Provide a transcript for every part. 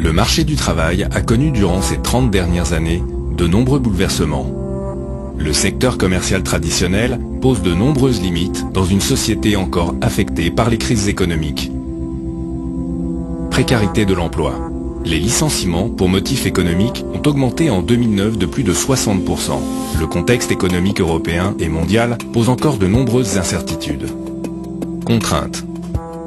Le marché du travail a connu durant ces 30 dernières années de nombreux bouleversements. Le secteur commercial traditionnel pose de nombreuses limites dans une société encore affectée par les crises économiques. Précarité de l'emploi. Les licenciements pour motifs économiques ont augmenté en 2009 de plus de 60%. Le contexte économique européen et mondial pose encore de nombreuses incertitudes. Contraintes.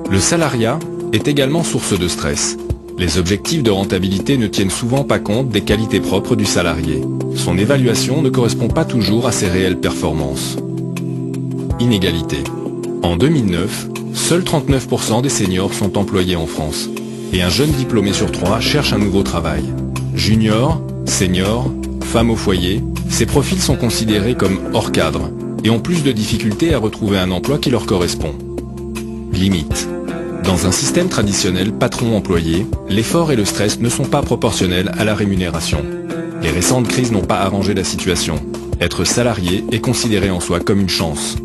Le salariat est également source de stress. Les objectifs de rentabilité ne tiennent souvent pas compte des qualités propres du salarié. Son évaluation ne correspond pas toujours à ses réelles performances. Inégalité. En 2009, seuls 39% des seniors sont employés en France. Et un jeune diplômé sur 3 cherche un nouveau travail. Junior, senior, femme au foyer, ces profils sont considérés comme hors cadre et ont plus de difficultés à retrouver un emploi qui leur correspond. Limite. Dans un système traditionnel patron-employé, l'effort et le stress ne sont pas proportionnels à la rémunération. Les récentes crises n'ont pas arrangé la situation. Être salarié est considéré en soi comme une chance.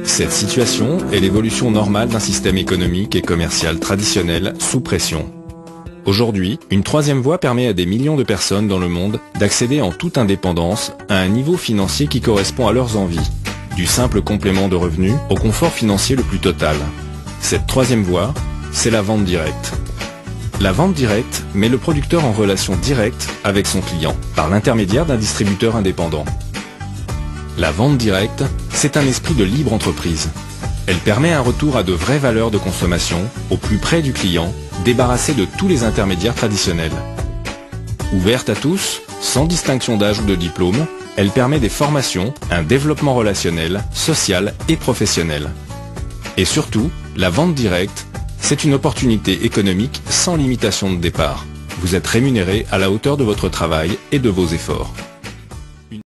Cette situation est l'évolution normale d'un système économique et commercial traditionnel sous pression. Aujourd'hui, une troisième voie permet à des millions de personnes dans le monde d'accéder en toute indépendance à un niveau financier qui correspond à leurs envies, du simple complément de revenus au confort financier le plus total. Cette troisième voie, c'est la vente directe. La vente directe met le producteur en relation directe avec son client, par l'intermédiaire d'un distributeur indépendant. La vente directe, c'est un esprit de libre entreprise. Elle permet un retour à de vraies valeurs de consommation, au plus près du client, débarrassé de tous les intermédiaires traditionnels. Ouverte à tous, sans distinction d'âge ou de diplôme, elle permet des formations, un développement relationnel, social et professionnel. Et surtout, la vente directe, c'est une opportunité économique sans limitation de départ. Vous êtes rémunéré à la hauteur de votre travail et de vos efforts.